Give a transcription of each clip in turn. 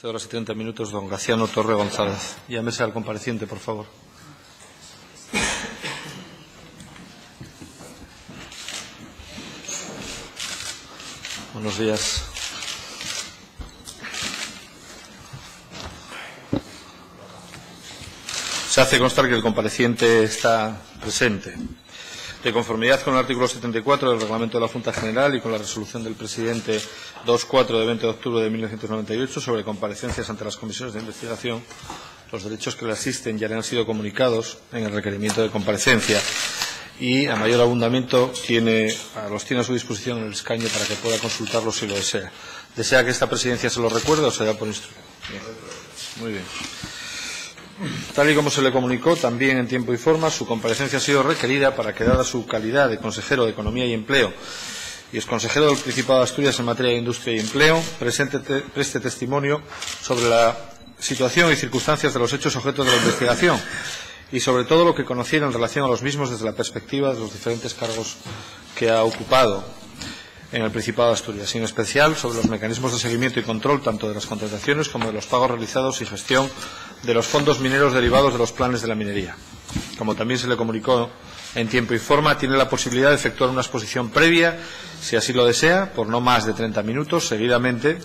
11:30, don Graciano Torre González. Llámese al compareciente, por favor. Buenos días. Se hace constar que el compareciente está presente. De conformidad con el artículo 74 del Reglamento de la Junta General y con la resolución del presidente 24 de 20 de octubre de 1998 sobre comparecencias ante las comisiones de investigación, los derechos que le asisten ya le han sido comunicados en el requerimiento de comparecencia y, a mayor abundamiento, los tiene a su disposición en el escaño para que pueda consultarlos si lo desea. ¿Desea que esta presidencia se lo recuerde o se da por instruido? Muy bien. Tal y como se le comunicó, también en tiempo y forma, su comparecencia ha sido requerida para que, dada su calidad de consejero de Economía y Empleo y exconsejero del Principado de Asturias en materia de Industria y Empleo, preste testimonio sobre la situación y circunstancias de los hechos objeto de la investigación y sobre todo lo que conociera en relación a los mismos desde la perspectiva de los diferentes cargos que ha ocupado en el Principado de Asturias, y en especial sobre los mecanismos de seguimiento y control tanto de las contrataciones como de los pagos realizados y gestión de los fondos mineros derivados de los planes de la minería. Como también se le comunicó en tiempo y forma, tiene la posibilidad de efectuar una exposición previa, si así lo desea, por no más de 30 minutos. Seguidamente,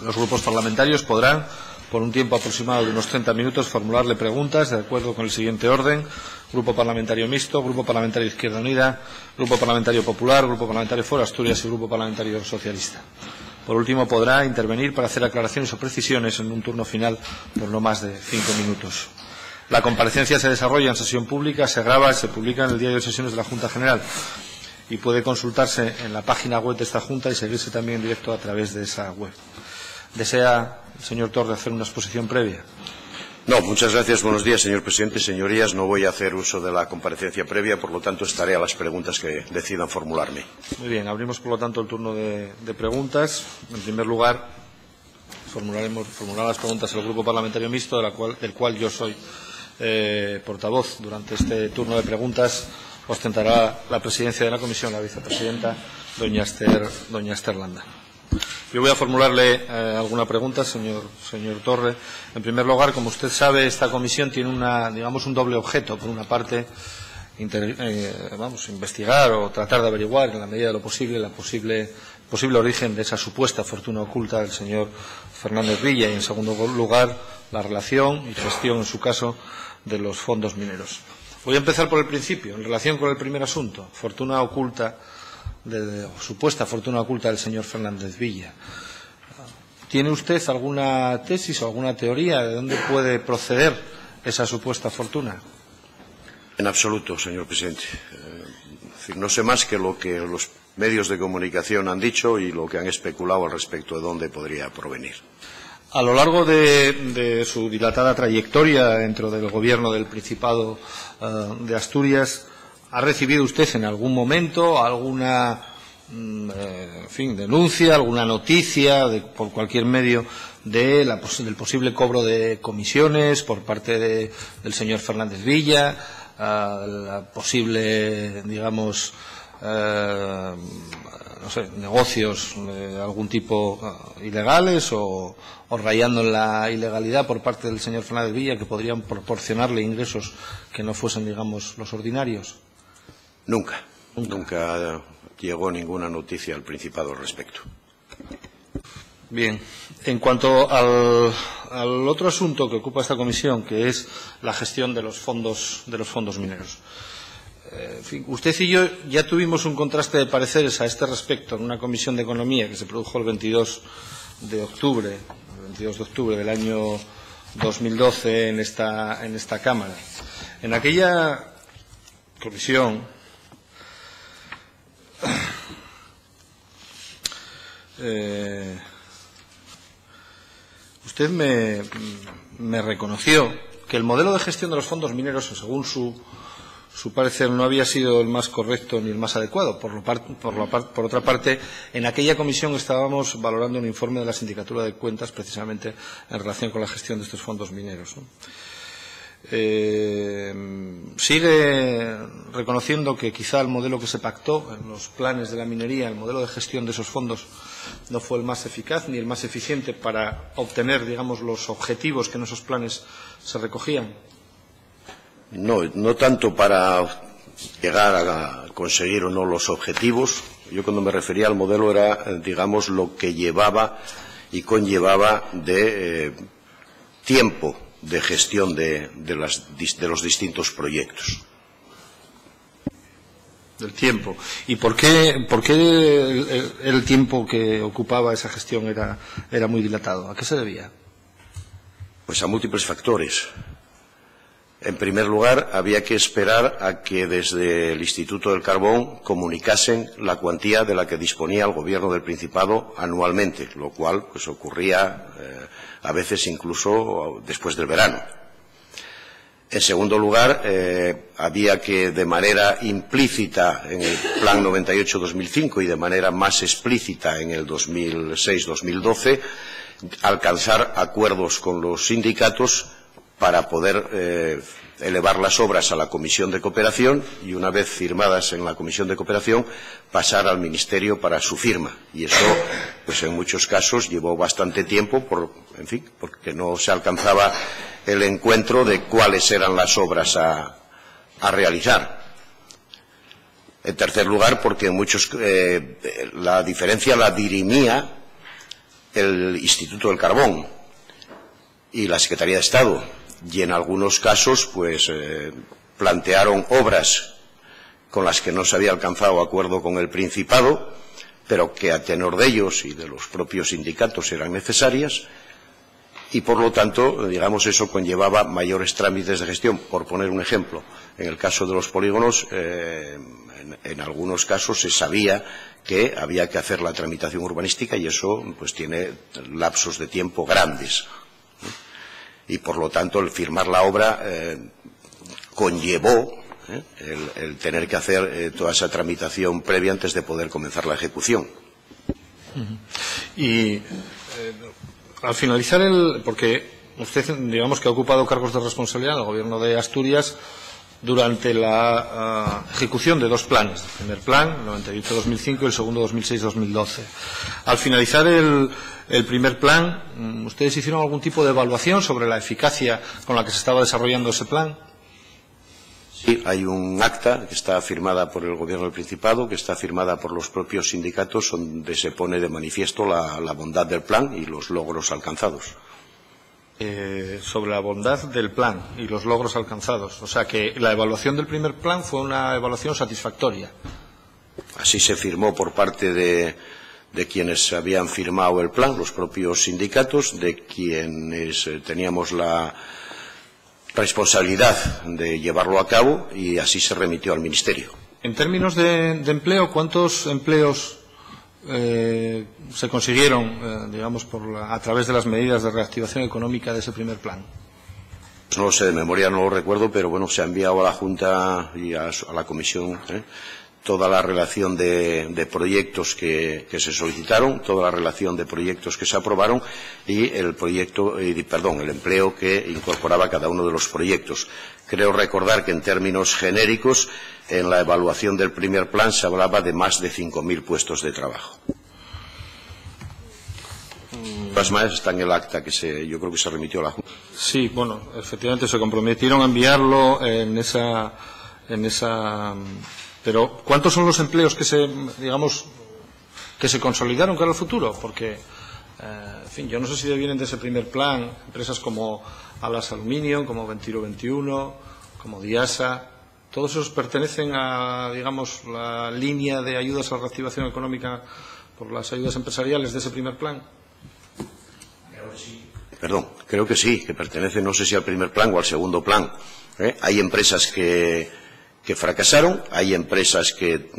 los grupos parlamentarios podrán, por un tiempo aproximado de unos 30 minutos, formularle preguntas de acuerdo con el siguiente orden: Grupo Parlamentario Mixto, Grupo Parlamentario Izquierda Unida, Grupo Parlamentario Popular, Grupo Parlamentario Foro Asturias y Grupo Parlamentario Socialista. Por último, podrá intervenir para hacer aclaraciones o precisiones en un turno final por no más de 5 minutos. La comparecencia se desarrolla en sesión pública, se graba y se publica en el Diario de Sesiones de la Junta General y puede consultarse en la página web de esta Junta y seguirse también en directo a través de esa web. ¿Desea el señor Torre hacer una exposición previa? No, muchas gracias. Buenos días, señor presidente. Señorías, no voy a hacer uso de la comparecencia previa, por lo tanto estaré a las preguntas que decidan formularme. Muy bien, abrimos por lo tanto el turno de preguntas. En primer lugar, formulará las preguntas el Grupo Parlamentario Mixto, del cual yo soy portavoz. Durante este turno de preguntas ostentará la presidencia de la comisión la vicepresidenta, doña Esther Landa. Yo voy a formularle alguna pregunta, señor Torre. En primer lugar, como usted sabe, esta comisión tiene un doble objeto. Por una parte, investigar o tratar de averiguar, en la medida de lo posible, el posible origen de esa supuesta fortuna oculta del señor Fernández Villa, y en segundo lugar, la relación y gestión, en su caso, de los fondos mineros. Voy a empezar por el principio, en relación con el primer asunto, fortuna oculta, supuesta fortuna oculta del señor Fernández Villa. ¿Tiene usted alguna tesis o alguna teoría de dónde puede proceder esa supuesta fortuna? En absoluto, señor presidente. No sé más que lo que los medios de comunicación han dicho y lo que han especulado al respecto de dónde podría provenir. A lo largo de su dilatada trayectoria dentro del Gobierno del Principado de Asturias, ¿ha recibido usted en algún momento alguna denuncia, alguna noticia por cualquier medio del posible cobro de comisiones por parte del señor Fernández Villa, la posible, negocios de algún tipo ilegales o rayando en la ilegalidad por parte del señor Fernández Villa que podrían proporcionarle ingresos que no fuesen, los ordinarios? Nunca llegó ninguna noticia al Principado al respecto. Bien. En cuanto al otro asunto que ocupa esta comisión, que es la gestión de los fondos mineros. Usted y yo ya tuvimos un contraste de pareceres a este respecto en una comisión de economía que se produjo el 22 de octubre del año 2012 en esta Cámara. En aquella comisión usted me reconoció que el modelo de gestión de los fondos mineros, según su parecer, no había sido el más correcto ni el más adecuado. Por otra parte, en aquella comisión estábamos valorando un informe de la Sindicatura de Cuentas precisamente en relación con la gestión de estos fondos mineros, ¿no? Sigue reconociendo que quizá el modelo que se pactó en los planes de la minería, el modelo de gestión de esos fondos, no fue el más eficaz ni el más eficiente para obtener, digamos, los objetivos que en esos planes se recogían. No tanto para llegar a conseguir o no los objetivos. Yo cuando me refería al modelo era, digamos, lo que llevaba y conllevaba de tiempo de gestión de los distintos proyectos. Del tiempo. ¿Y por qué el tiempo que ocupaba esa gestión era muy dilatado? ¿A qué se debía? Pues a múltiples factores. En primer lugar, había que esperar a que desde el Instituto del Carbón comunicasen la cuantía de la que disponía el Gobierno del Principado anualmente, lo cual pues ocurría a veces incluso después del verano. En segundo lugar, había que de manera implícita en el Plan 98-2005 y de manera más explícita en el 2006-2012 alcanzar acuerdos con los sindicatos para poder elevar las obras a la Comisión de Cooperación y, una vez firmadas en la Comisión de Cooperación, pasar al Ministerio para su firma. Y eso, pues en muchos casos, llevó bastante tiempo, porque no se alcanzaba el encuentro de cuáles eran las obras a realizar. En tercer lugar, porque en muchos la diferencia la dirimía el Instituto del Carbón y la Secretaría de Estado. Y en algunos casos, pues, plantearon obras con las que no se había alcanzado acuerdo con el Principado, pero que a tenor de ellos y de los propios sindicatos eran necesarias, y por lo tanto, digamos, eso conllevaba mayores trámites de gestión. Por poner un ejemplo, en el caso de los polígonos, en algunos casos se sabía que había que hacer la tramitación urbanística y eso pues tiene lapsos de tiempo grandes. Y por lo tanto el firmar la obra conllevó el tener que hacer toda esa tramitación previa antes de poder comenzar la ejecución. Y al finalizar porque usted, digamos, que ha ocupado cargos de responsabilidad en el Gobierno de Asturias durante la ejecución de dos planes, el primer plan, 98-2005, y el segundo, 2006-2012. Al finalizar el primer plan, ¿ustedes hicieron algún tipo de evaluación sobre la eficacia con la que se estaba desarrollando ese plan? Sí, hay un acta que está firmada por el Gobierno del Principado, que está firmada por los propios sindicatos, donde se pone de manifiesto la bondad del plan y los logros alcanzados. Sobre la bondad del plan y los logros alcanzados. O sea, que la evaluación del primer plan fue una evaluación satisfactoria. Así se firmó por parte de quienes habían firmado el plan, los propios sindicatos, de quienes teníamos la responsabilidad de llevarlo a cabo, y así se remitió al Ministerio. En términos de empleo, ¿cuántos empleos se consiguieron, digamos, a través de las medidas de reactivación económica de ese primer plan? No lo sé, de memoria no lo recuerdo, pero bueno, se ha enviado a la Junta y a la Comisión toda la relación de proyectos que se solicitaron, toda la relación de proyectos que se aprobaron y el empleo que incorporaba cada uno de los proyectos. Creo recordar que en términos genéricos, en la evaluación del primer plan se hablaba de más de 5.000 puestos de trabajo. Las más está en el acta que yo creo que se remitió a la Junta. Sí, bueno, efectivamente se comprometieron a enviarlo en esa. Pero ¿cuántos son los empleos que se consolidaron cara al futuro? Porque, en fin, yo no sé si vienen de ese primer plan empresas como Alas Aluminio, como Ventiro 21, como Diasa. ¿Todos esos pertenecen a, digamos, la línea de ayudas a la reactivación económica por las ayudas empresariales de ese primer plan? Creo que sí, que pertenece, no sé si al primer plan o al segundo plan. Hay empresas que fracasaron, hay empresas que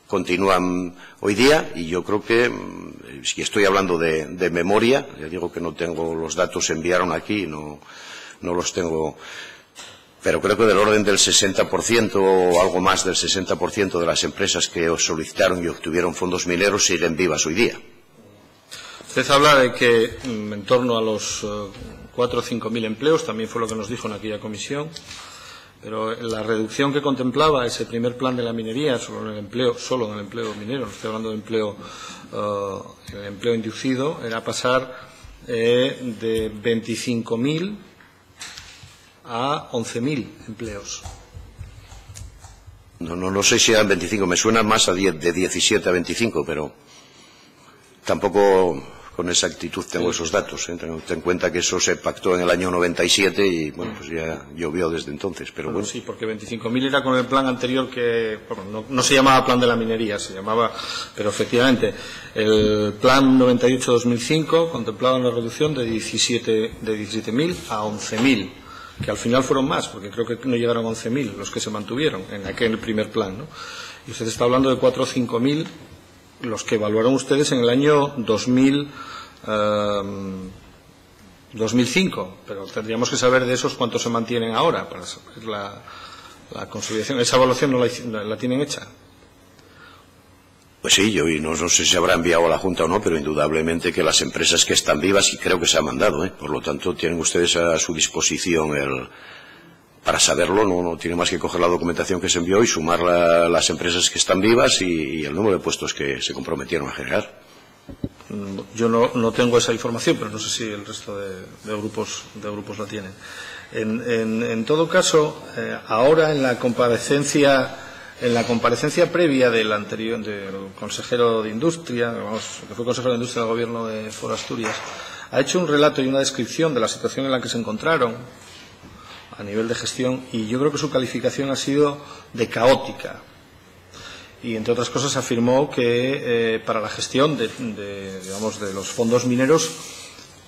continúan hoy día, y yo creo que, si estoy hablando de memoria, ya digo que no tengo los datos, se enviaron aquí, no los tengo, pero creo que del orden del 60% o algo más del 60% de las empresas que solicitaron y obtuvieron fondos mineros siguen vivas hoy día. Usted habla de que en torno a los 4 o 5.000 empleos, también fue lo que nos dijo en aquella comisión. Pero la reducción que contemplaba ese primer plan de la minería solo en el empleo minero, no estoy hablando de el empleo inducido, era pasar de 25.000 a 11.000 empleos. No sé si eran 25, me suena más de 17 a 25, pero tampoco con exactitud tengo esos datos. Ten en cuenta que eso se pactó en el año 97 y bueno, pues ya llovió desde entonces. Pero bueno. Sí, porque 25.000 era con el plan anterior que no se llamaba plan de la minería, se llamaba, pero efectivamente el plan 98-2005 contemplaba una reducción de 17.000 a 11.000. Que al final fueron más, porque creo que no llegaron a 11.000 los que se mantuvieron en aquel primer plan, ¿no? Y usted está hablando de 4 o 5.000 los que evaluaron ustedes en el año 2005, pero tendríamos que saber de esos cuántos se mantienen ahora para saber la consolidación. ¿Esa evaluación no la tienen hecha? Pues sí, y no sé si habrá enviado a la Junta o no, pero indudablemente que las empresas que están vivas, y creo que se ha mandado, por lo tanto tienen ustedes a su disposición para saberlo, no tiene más que coger la documentación que se envió y sumar las empresas que están vivas y el número de puestos que se comprometieron a generar. Yo no tengo esa información, pero no sé si el resto de grupos la tienen. En todo caso, ahora en la comparecencia previa del consejero de Industria, que fue consejero de Industria del Gobierno de Foro Asturias, ha hecho un relato y una descripción de la situación en la que se encontraron a nivel de gestión, y yo creo que su calificación ha sido de caótica. Y, entre otras cosas, afirmó que para la gestión de los fondos mineros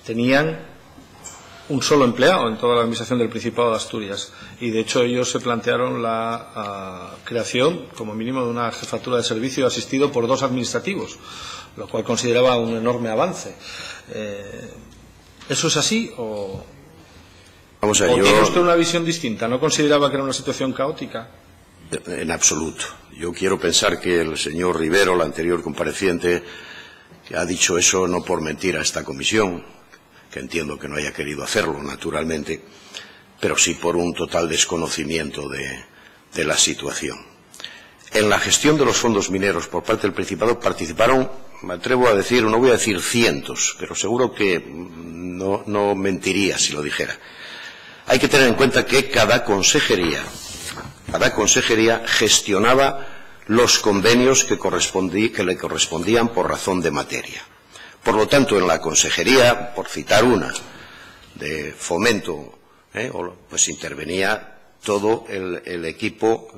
tenían un solo empleado en toda la administración del Principado de Asturias, y de hecho ellos se plantearon la creación como mínimo de una jefatura de servicio asistido por 2 administrativos, lo cual consideraba un enorme avance. ¿Eso es así o tiene usted una visión distinta? ¿No consideraba que era una situación caótica? En absoluto. Yo quiero pensar que el señor Rivero, el anterior compareciente, que ha dicho eso no por mentir a esta comisión, que entiendo que no haya querido hacerlo, naturalmente, pero sí por un total desconocimiento de la situación. En la gestión de los fondos mineros por parte del Principado participaron, me atrevo a decir, no voy a decir cientos, pero seguro que no mentiría si lo dijera. Hay que tener en cuenta que cada consejería gestionaba los convenios que le correspondían por razón de materia. Por lo tanto, en la consejería, por citar una, de fomento, pues intervenía todo el equipo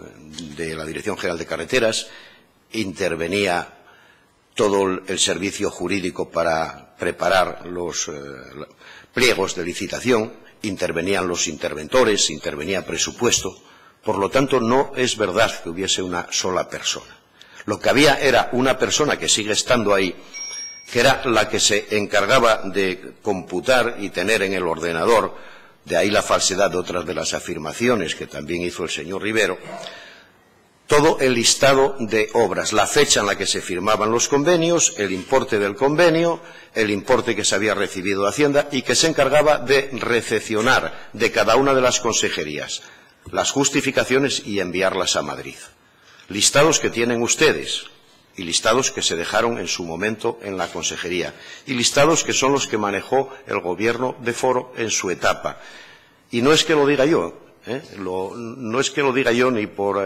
de la Dirección General de Carreteras, intervenía todo el servicio jurídico para preparar los pliegos de licitación, intervenían los interventores, intervenía presupuesto. Por lo tanto, no es verdad que hubiese una sola persona. Lo que había era una persona que sigue estando ahí, que era la que se encargaba de computar y tener en el ordenador, de ahí la falsedad de otras de las afirmaciones que también hizo el señor Rivero, todo el listado de obras, la fecha en la que se firmaban los convenios, el importe del convenio, el importe que se había recibido de Hacienda, y que se encargaba de recepcionar de cada una de las consejerías las justificaciones y enviarlas a Madrid. Listados que tienen ustedes y listados que se dejaron en su momento en la consejería y listados que son los que manejó el gobierno de Foro en su etapa. Y no es que lo diga yo, no es que lo diga yo ni por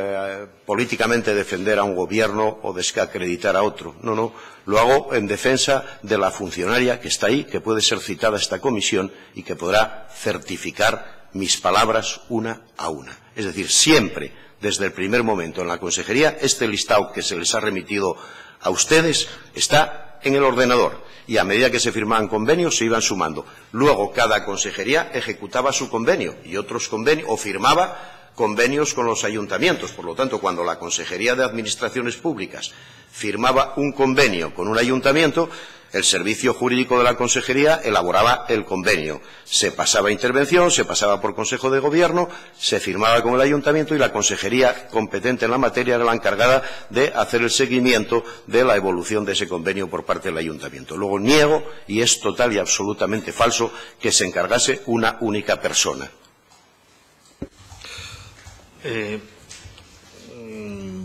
políticamente defender a un gobierno o desacreditar a otro. No, lo hago en defensa de la funcionaria que está ahí, que puede ser citada a esta comisión y que podrá certificar mis palabras una a una. Es decir, siempre, desde el primer momento en la consejería, este listado que se les ha remitido a ustedes está en el ordenador y a medida que se firmaban convenios se iban sumando. Luego cada consejería ejecutaba su convenio y otros convenios, o firmaba convenios con los ayuntamientos. Por lo tanto, cuando la Consejería de Administraciones Públicas firmaba un convenio con un ayuntamiento, el servicio jurídico de la consejería elaboraba el convenio. Se pasaba a intervención, se pasaba por Consejo de Gobierno, se firmaba con el ayuntamiento y la consejería competente en la materia era la encargada de hacer el seguimiento de la evolución de ese convenio por parte del ayuntamiento. Luego niego, y es total y absolutamente falso, que se encargase una única persona.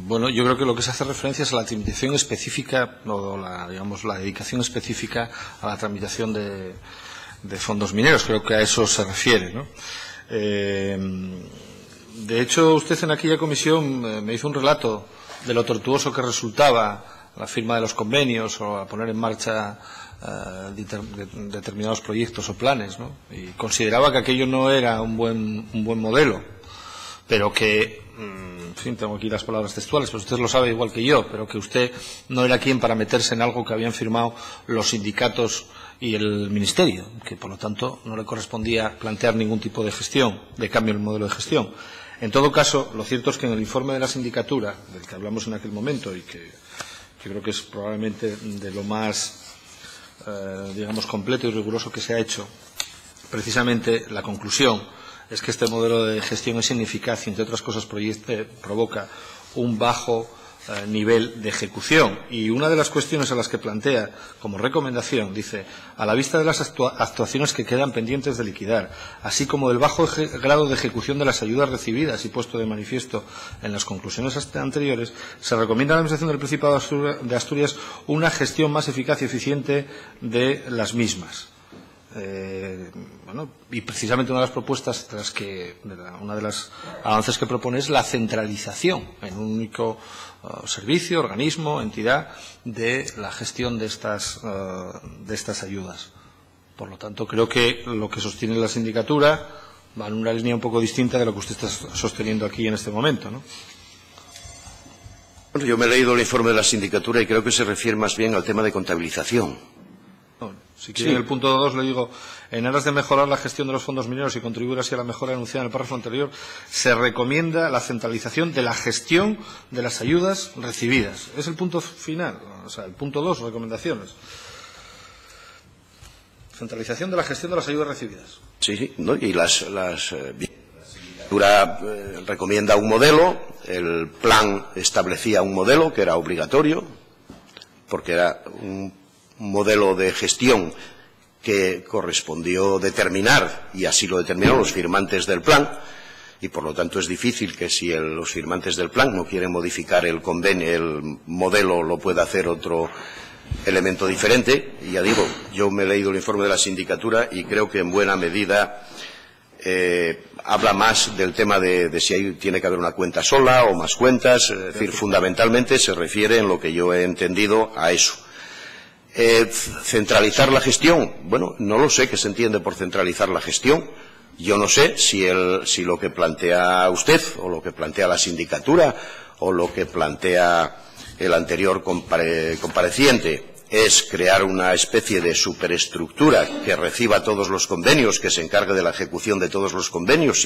Bueno, yo creo que lo que se hace referencia es a la tramitación específica o la dedicación específica a la tramitación de fondos mineros. Creo que a eso se refiere, ¿no? De hecho, usted en aquella comisión me hizo un relato de lo tortuoso que resultaba la firma de los convenios o a poner en marcha determinados proyectos o planes, ¿no? Y consideraba que aquello no era un buen modelo, pero que, en fin, tengo aquí las palabras textuales, pero usted lo sabe igual que yo, pero que usted no era quien para meterse en algo que habían firmado los sindicatos y el Ministerio, que por lo tanto no le correspondía plantear ningún tipo de gestión, de cambio en el modelo de gestión. En todo caso, lo cierto es que en el informe de la sindicatura, del que hablamos en aquel momento y que creo que es probablemente de lo más, digamos, completo y riguroso que se ha hecho, precisamente la conclusión es que este modelo de gestión es ineficaz y, entre otras cosas, provoca un bajo nivel de ejecución. Y una de las cuestiones a las que plantea como recomendación, dice, a la vista de las actuaciones que quedan pendientes de liquidar, así como del bajo grado de ejecución de las ayudas recibidas y puesto de manifiesto en las conclusiones anteriores, se recomienda a la Administración del Principado de Asturias una gestión más eficaz y eficiente de las mismas. Bueno, y precisamente una de las propuestas una de las avances que propone es la centralización en un único servicio, organismo, entidad de la gestión de estas ayudas. Por lo tanto, creo que lo que sostiene la sindicatura va en una línea un poco distinta de lo que usted está sosteniendo aquí en este momento, ¿no? Bueno, yo me he leído el informe de la sindicatura y creo que se refiere más bien al tema de contabilización. Si quiere, en el punto 2 le digo, en aras de mejorar la gestión de los fondos mineros y contribuir así a la mejora anunciada en el párrafo anterior, se recomienda la centralización de la gestión de las ayudas recibidas. Es el punto final, o sea, el punto 2, recomendaciones. Centralización de la gestión de las ayudas recibidas. Sí, ¿no? Y la sindicatura recomienda un modelo, el plan establecía un modelo que era obligatorio, porque era un modelo de gestión que correspondió determinar, y así lo determinaron los firmantes del plan, y por lo tanto es difícil que si los firmantes del plan no quieren modificar el convenio, el modelo lo pueda hacer otro elemento diferente. Y ya digo, yo me he leído el informe de la sindicatura y creo que en buena medida habla más del tema de si tiene que haber una cuenta sola o más cuentas, es decir, fundamentalmente se refiere, en lo que yo he entendido, a eso. Centralizar la gestión, bueno, no lo sé qué se entiende por centralizar la gestión. Yo no sé si lo que plantea usted o lo que plantea la sindicatura o lo que plantea el anterior compareciente es crear una especie de superestructura que reciba todos los convenios, que se encargue de la ejecución de todos los convenios,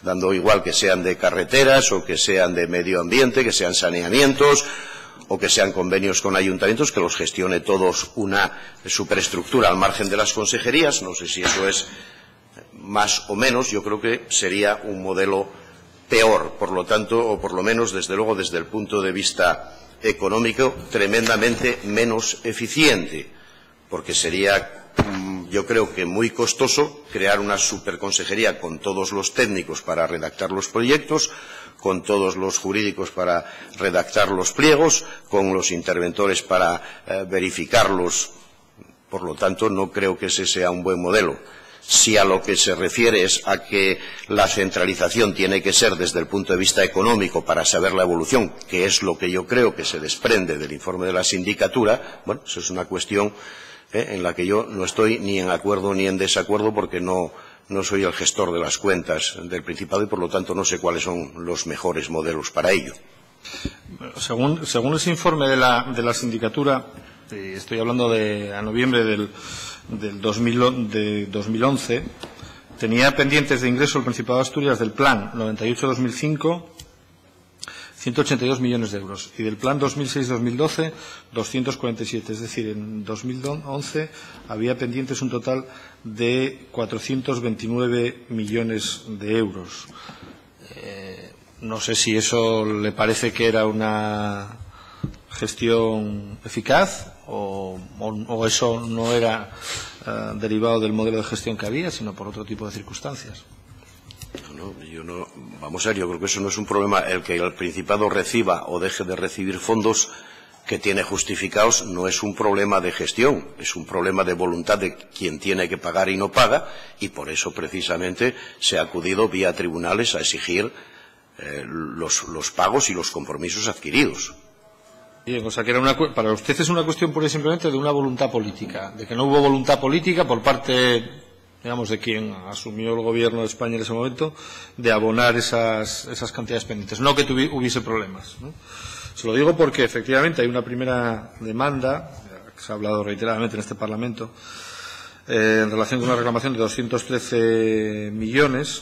dando igual que sean de carreteras o que sean de medio ambiente, que sean saneamientos o que sean convenios con ayuntamientos, que los gestione todos una superestructura al margen de las consejerías. No sé si eso es más o menos, yo creo que sería un modelo peor, por lo tanto, o por lo menos, desde luego, desde el punto de vista económico, tremendamente menos eficiente, porque sería, yo creo que muy costoso crear una superconsejería con todos los técnicos para redactar los proyectos, con todos los jurídicos para redactar los pliegos, con los interventores para verificarlos. Por lo tanto, no creo que ese sea un buen modelo. Si a lo que se refiere es a que la centralización tiene que ser desde el punto de vista económico para saber la evolución, que es lo que yo creo que se desprende del informe de la sindicatura, bueno, eso es una cuestión en la que yo no estoy ni en acuerdo ni en desacuerdo, porque no soy el gestor de las cuentas del Principado y, por lo tanto, no sé cuáles son los mejores modelos para ello. Según ese informe de la sindicatura, estoy hablando a noviembre del 2011, tenía pendientes de ingreso el Principado de Asturias del plan 98-2005 182 millones de euros y del plan 2006-2012 247, es decir, en 2011 había pendientes un total de 429 millones de euros. No sé si eso le parece que era una gestión eficaz o eso no era derivado del modelo de gestión que había, sino por otro tipo de circunstancias. Vamos a ver, yo creo que eso no es un problema. El que el Principado reciba o deje de recibir fondos que tiene justificados no es un problema de gestión, es un problema de voluntad de quien tiene que pagar y no paga, y por eso precisamente se ha acudido vía tribunales a exigir los pagos y los compromisos adquiridos. Bien, o sea que para usted es una cuestión pura y simplemente de una voluntad política, de que no hubo voluntad política por parte, digamos, de quien asumió el gobierno de España en ese momento, de abonar esas cantidades pendientes, no que hubiese problemas, ¿no? Se lo digo porque efectivamente hay una primera demanda, que se ha hablado reiteradamente en este Parlamento, en relación con una reclamación de 213 millones,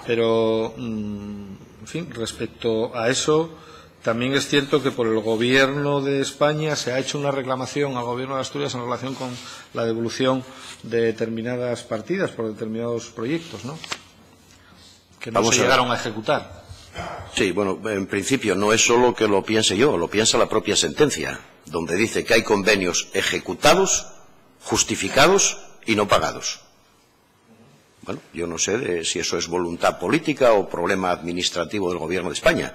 pero, en fin, respecto a eso, también es cierto que por el Gobierno de España se ha hecho una reclamación al Gobierno de Asturias en relación con la devolución de determinadas partidas por determinados proyectos, ¿no? Que no se llegaron a ejecutar. Sí, bueno, en principio no es solo que lo piense yo, lo piensa la propia sentencia, donde dice que hay convenios ejecutados, justificados y no pagados. Bueno, yo no sé si eso es voluntad política o problema administrativo del Gobierno de España.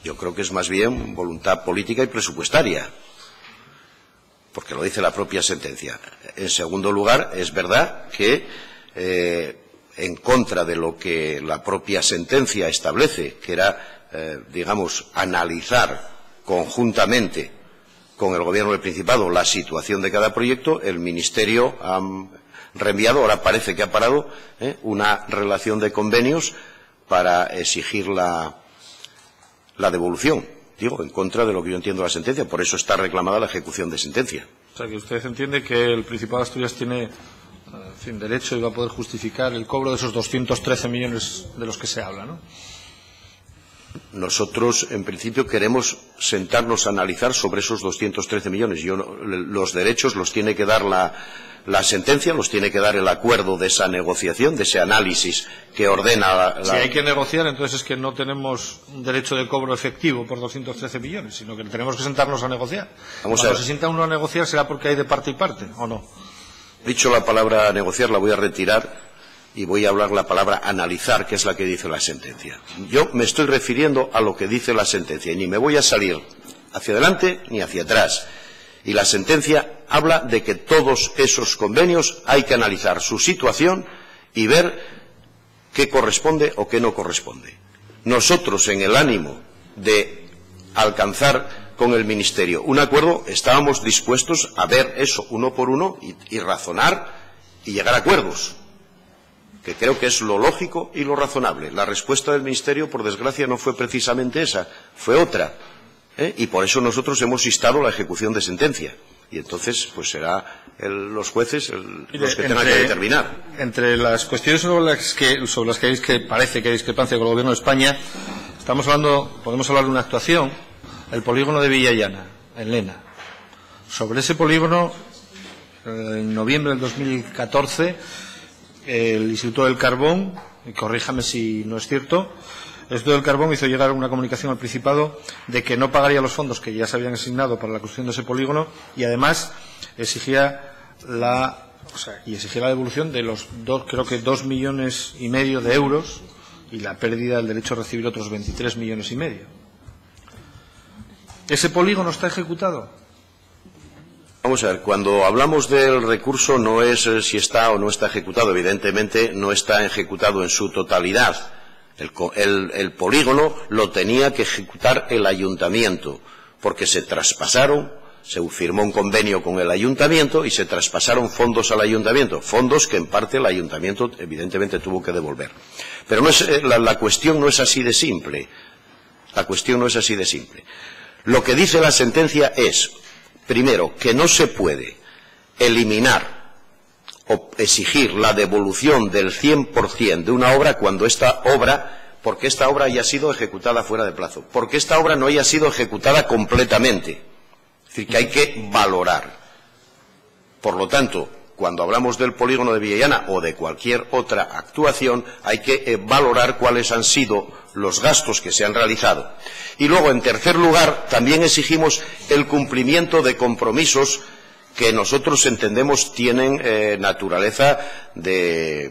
Yo creo que es más bien voluntad política y presupuestaria, porque lo dice la propia sentencia. En segundo lugar, es verdad que en contra de lo que la propia sentencia establece, que era, digamos, analizar conjuntamente con el Gobierno del Principado la situación de cada proyecto, el Ministerio ha reenviado, ahora parece que ha parado, una relación de convenios para exigir la devolución. Digo, en contra de lo que yo entiendo de la sentencia, por eso está reclamada la ejecución de sentencia. O sea, que usted entiende que el Principado de Asturias tiene derecho y va a poder justificar el cobro de esos 213 millones de los que se habla, ¿no? Nosotros, en principio, queremos sentarnos a analizar sobre esos 213 millones. Los derechos los tiene que dar la sentencia, los tiene que dar el acuerdo de esa negociación, de ese análisis que ordena Si hay que negociar, entonces es que no tenemos un derecho de cobro efectivo por 213 millones, sino que tenemos que sentarnos a negociar. Cuando se sienta uno a negociar, ¿será porque hay de parte y parte o no? Dicho la palabra negociar, la voy a retirar y voy a hablar la palabra analizar, que es la que dice la sentencia. Yo me estoy refiriendo a lo que dice la sentencia y ni me voy a salir hacia adelante ni hacia atrás. Y la sentencia habla de que todos esos convenios hay que analizar su situación y ver qué corresponde o qué no corresponde. Nosotros, en el ánimo de alcanzar con el Ministerio un acuerdo, estábamos dispuestos a ver eso uno por uno y razonar y llegar a acuerdos, que creo que es lo lógico y lo razonable. La respuesta del Ministerio, por desgracia, no fue precisamente esa, fue otra, y por eso nosotros hemos instado la ejecución de sentencia. Y entonces, pues será los jueces los que tengan que determinar. Entre las cuestiones sobre las que parece que hay discrepancia con el Gobierno de España, podemos hablar de una actuación, el polígono de Villallana, en Lena. Sobre ese polígono, en noviembre del 2014, el Instituto del Carbón, y corríjame si no es cierto, el Instituto del Carbón hizo llegar una comunicación al Principado de que no pagaría los fondos que ya se habían asignado para la construcción de ese polígono y además exigía la devolución de los creo que 2,5 millones de euros y la pérdida del derecho a recibir otros 23,5 millones. ¿Ese polígono está ejecutado? Vamos a ver, cuando hablamos del recurso no es si está o no está ejecutado. Evidentemente no está ejecutado en su totalidad. El polígono lo tenía que ejecutar el ayuntamiento, porque se firmó un convenio con el ayuntamiento y se traspasaron fondos al ayuntamiento, fondos que en parte el ayuntamiento evidentemente tuvo que devolver. Pero no es, la cuestión no es así de simple. La cuestión no es así de simple. Lo que dice la sentencia es, primero, que no se puede eliminar o exigir la devolución del 100% de una obra porque esta obra haya sido ejecutada fuera de plazo, porque esta obra no haya sido ejecutada completamente. Es decir, que hay que valorar. Por lo tanto, cuando hablamos del polígono de Villallana o de cualquier otra actuación, hay que valorar cuáles han sido los gastos que se han realizado. Y luego, en tercer lugar, también exigimos el cumplimiento de compromisos que nosotros entendemos tienen naturaleza de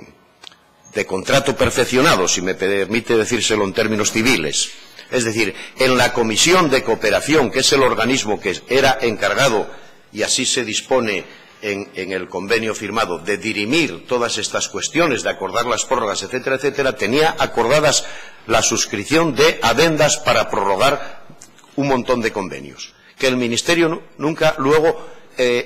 de contrato perfeccionado, si me permite decírselo en términos civiles. Es decir, en la Comisión de Cooperación, que es el organismo que era encargado, y así se dispone en el convenio firmado, de dirimir todas estas cuestiones, de acordar las prórrogas, etcétera, etcétera, tenía acordadas la suscripción de adendas para prorrogar un montón de convenios, que el Ministerio nunca luego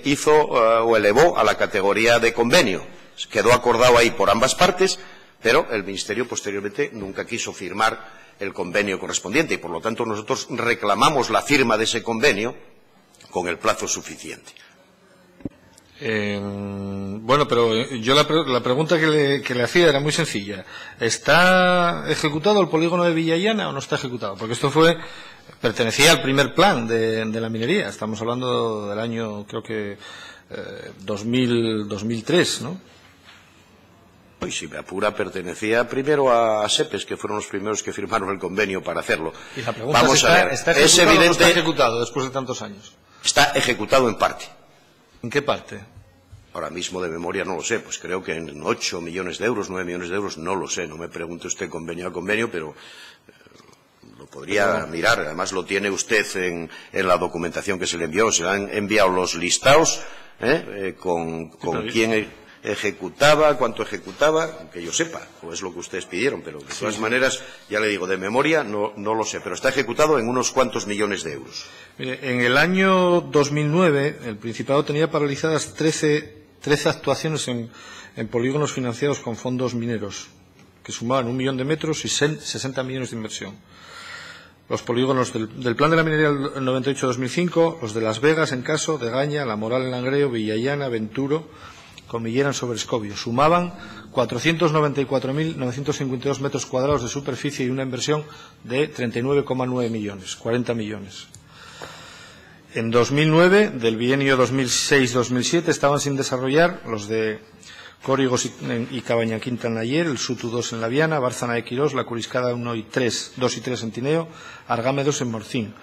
hizo o elevó a la categoría de convenio. Quedó acordado ahí por ambas partes, pero el Ministerio posteriormente nunca quiso firmar el convenio correspondiente y, por lo tanto, nosotros reclamamos la firma de ese convenio con el plazo suficiente. Bueno, pero yo la pregunta que le hacía era muy sencilla. ¿Está ejecutado el polígono de Villallana o no está ejecutado? Porque esto pertenecía al primer plan de la minería. Estamos hablando del año, creo que 2003, ¿no? Y si me apura, pertenecía primero a SEPES, que fueron los primeros que firmaron el convenio para hacerlo. Y la pregunta ¿está ejecutado es evidente, o no está ejecutado después de tantos años? Está ejecutado en parte. ¿En qué parte? Ahora mismo de memoria no lo sé, pues creo que en 8 millones de euros, 9 millones de euros, no lo sé. No me pregunte usted convenio a convenio, pero lo podría mirar. Además lo tiene usted en la documentación que se le envió. Se le han enviado los listados con quién ejecutaba, cuánto ejecutaba, que yo sepa, o es lo que ustedes pidieron, pero de todas maneras, ya le digo, de memoria no lo sé, pero está ejecutado en unos cuantos millones de euros. Mire, en el año 2009 el Principado tenía paralizadas 13 actuaciones en polígonos financiados con fondos mineros, que sumaban 1 millón de metros y 60 millones de inversión. Los polígonos del Plan de la Minería del 98-2005, los de Las Vegas en Caso, de Gaña, La Moral en Langreo, Villallana, Venturo, Comillera en Sobrescobio. Sumaban 494.952 metros cuadrados de superficie y una inversión de 39,9 millones, 40 millones. En 2009, del bienio 2006-2007, estaban sin desarrollar los de Córigos y Cabaña Quinta en Ayer, el Sutu 2 en La Viana, Bárcena de Quirós, La Curiscada 2 y 3 en Tineo, Argame 2 en Morcín,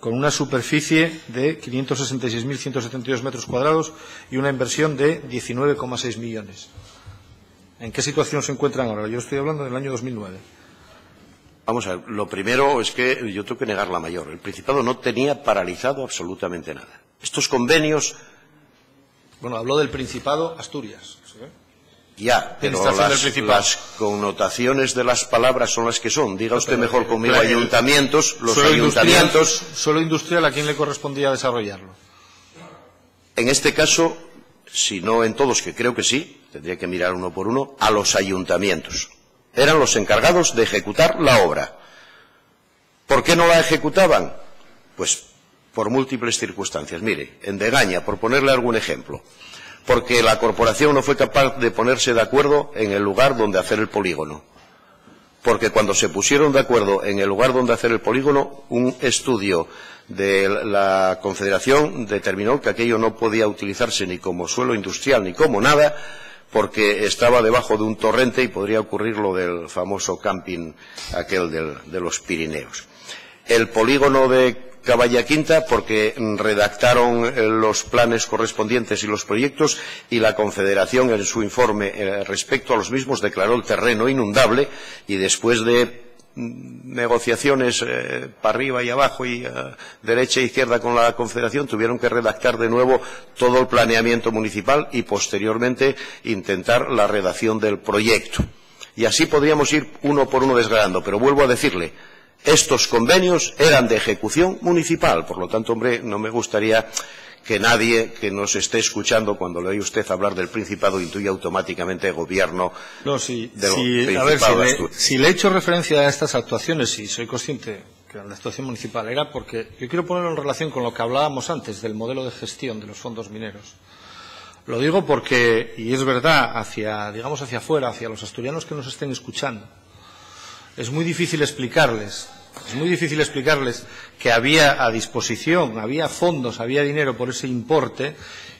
con una superficie de 566.172 metros cuadrados y una inversión de 19,6 millones. ¿En qué situación se encuentran ahora? Yo estoy hablando del año 2009. Vamos a ver, lo primero es que yo tengo que negar la mayor. El Principado no tenía paralizado absolutamente nada. Estos convenios... Bueno, habló del Principado Asturias. ¿Sí? Ya, pero las connotaciones de las palabras son las que son. Diga usted mejor conmigo ayuntamientos, los ayuntamientos... Suelo industrial, ¿a quién le correspondía desarrollarlo? En este caso, si no en todos, que creo que sí, tendría que mirar uno por uno, a los ayuntamientos. Eran los encargados de ejecutar la obra. ¿Por qué no la ejecutaban? Pues por múltiples circunstancias. Mire, en Degaña, por ponerle algún ejemplo, porque la corporación no fue capaz de ponerse de acuerdo en el lugar donde hacer el polígono. Porque cuando se pusieron de acuerdo en el lugar donde hacer el polígono, un estudio de la Confederación determinó que aquello no podía utilizarse ni como suelo industrial ni como nada, porque estaba debajo de un torrente y podría ocurrir lo del famoso camping aquel de los Pirineos. El polígono de Caballa Quinta, porque redactaron los planes correspondientes y los proyectos, y la Confederación en su informe respecto a los mismos declaró el terreno inundable, y después de negociaciones para arriba y abajo y derecha e izquierda con la Confederación, tuvieron que redactar de nuevo todo el planeamiento municipal y posteriormente intentar la redacción del proyecto. Y así podríamos ir uno por uno desgranando, pero vuelvo a decirle, estos convenios eran de ejecución municipal, por lo tanto, hombre, no me gustaría que nadie que nos esté escuchando cuando le oye usted hablar del Principado intuya automáticamente gobierno del Principado de Asturias. Si le he hecho referencia a estas actuaciones y soy consciente que la actuación municipal era porque yo quiero ponerlo en relación con lo que hablábamos antes del modelo de gestión de los fondos mineros. Lo digo porque, y es verdad, hacia afuera, hacia los asturianos que nos estén escuchando, es muy difícil explicarles que había a disposición, había fondos, había dinero por ese importe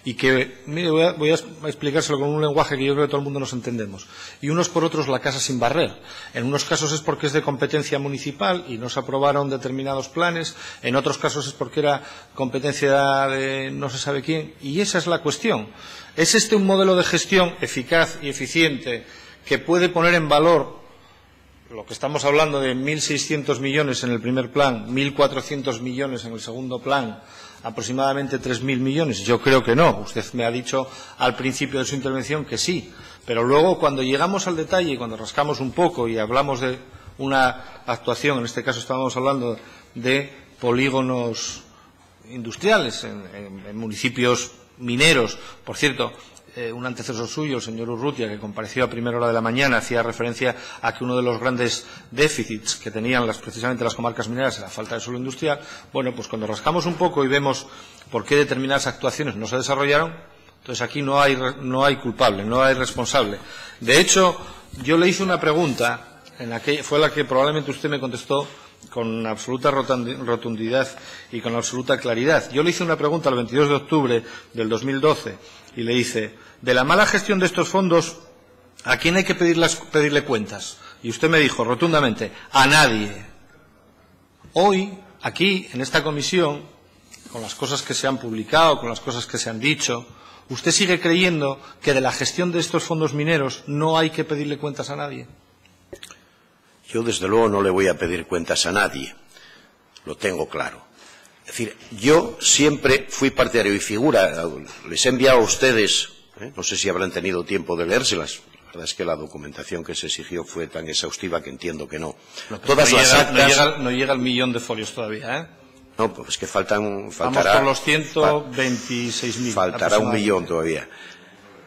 y que, mire, voy a explicárselo con un lenguaje que yo creo que todo el mundo nos entendemos. Y unos por otros la casa sin barrer. En unos casos es porque es de competencia municipal y no se aprobaron determinados planes, en otros casos es porque era competencia de no se sabe quién. Y esa es la cuestión. ¿Es este un modelo de gestión eficaz y eficiente que puede poner en valor lo que estamos hablando de 1.600 millones en el primer plan, 1.400 millones en el segundo plan, aproximadamente 3.000 millones. Yo creo que no. Usted me ha dicho al principio de su intervención que sí. Pero luego, cuando llegamos al detalle, cuando rascamos un poco y hablamos de una actuación, en este caso estábamos hablando de polígonos industriales en municipios mineros. Por cierto, un antecesor suyo, el señor Urrutia, que compareció a primera hora de la mañana, hacía referencia a que uno de los grandes déficits que tenían precisamente las comarcas mineras era la falta de suelo industrial. Bueno, pues cuando rascamos un poco y vemos por qué determinadas actuaciones no se desarrollaron, entonces aquí no hay culpable, no hay responsable. De hecho, yo le hice una pregunta, fue la que probablemente usted me contestó con absoluta rotundidad y con absoluta claridad. Yo le hice una pregunta el 22 de octubre del 2012 y le hice, de la mala gestión de estos fondos, ¿a quién hay que pedirle cuentas? Y usted me dijo rotundamente, a nadie. Hoy, aquí, en esta comisión, con las cosas que se han publicado, con las cosas que se han dicho, ¿usted sigue creyendo que de la gestión de estos fondos mineros no hay que pedirle cuentas a nadie? Yo, desde luego, no le voy a pedir cuentas a nadie. Lo tengo claro. Es decir, yo siempre fui partidario y figura, les he enviado a ustedes, no sé si habrán tenido tiempo de leérselas. La verdad es que la documentación que se exigió fue tan exhaustiva que entiendo que no. Todas las actas... No llega al 1.000.000 de folios todavía, ¿eh? No, pues es que faltará... Vamos por los 126.000. Faltará 1.000.000 todavía.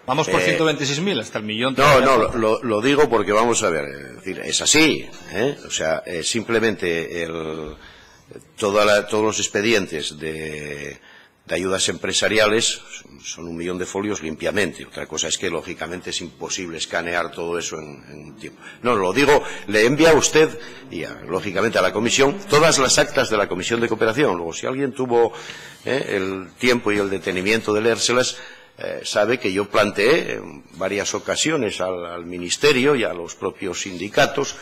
Vamos por 126.000, hasta el 1.000.000. No, lo digo porque vamos a ver, es decir, es así, o sea, simplemente todos los expedientes de ayudas empresariales son 1.000.000 de folios limpiamente. Otra cosa es que, lógicamente, es imposible escanear todo eso en un tiempo. No, lo digo, le envía a usted y, lógicamente, a la comisión todas las actas de la Comisión de Cooperación. Luego, si alguien tuvo el tiempo y el detenimiento de leérselas, sabe que yo planteé en varias ocasiones al Ministerio y a los propios sindicatos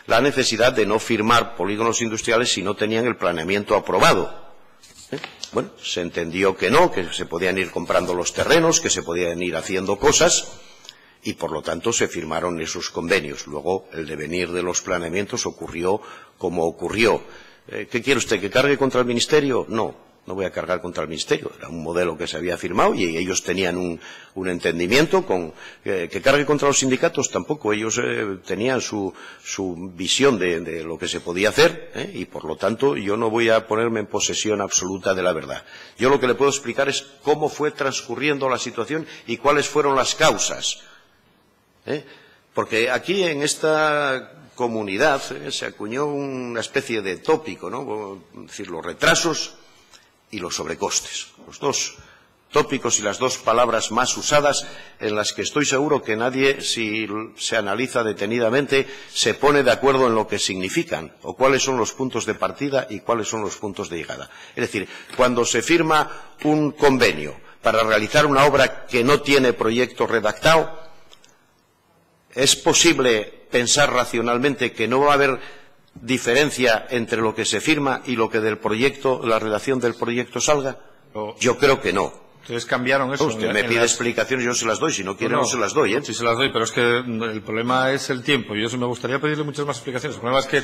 la necesidad de no firmar polígonos industriales si no tenían el planeamiento aprobado. Bueno, se entendió que no, que se podían ir comprando los terrenos, que se podían ir haciendo cosas y, por lo tanto, se firmaron esos convenios. Luego, el devenir de los planeamientos ocurrió como ocurrió. ¿Qué quiere usted, que cargue contra el Ministerio? No voy a cargar contra el Ministerio. Era un modelo que se había firmado y ellos tenían un entendimiento con que cargue contra los sindicatos. Tampoco ellos tenían su visión de lo que se podía hacer y, por lo tanto, yo no voy a ponerme en posesión absoluta de la verdad. Yo lo que le puedo explicar es cómo fue transcurriendo la situación y cuáles fueron las causas. Porque aquí, en esta comunidad, se acuñó una especie de tópico, ¿no? Es decir, los retrasos y los sobrecostes, los dos tópicos y las dos palabras más usadas, en las que estoy seguro que nadie, si se analiza detenidamente, se pone de acuerdo en lo que significan o cuáles son los puntos de partida y cuáles son los puntos de llegada. Es decir, cuando se firma un convenio para realizar una obra que no tiene proyecto redactado, es posible pensar racionalmente que no va a haber diferencia entre lo que se firma y lo que del proyecto, la redacción del proyecto salga. Yo creo que no. Ustedes cambiaron eso. Usted me pide explicaciones, yo se las doy. Si no quiere, no se las doy. Sí se las doy, pero es que el problema es el tiempo. Yo me gustaría pedirle muchas más explicaciones. El problema es que...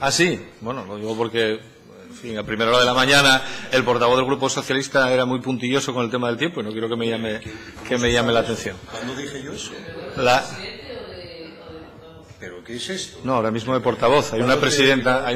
Ah, sí. Bueno, lo digo porque, en fin, a primera hora de la mañana el portavoz del Grupo Socialista era muy puntilloso con el tema del tiempo y no quiero que me llame la atención. ¿Cuándo dije yo eso? ¿Pero qué es esto? No, ahora mismo de portavoz. Hay una presidenta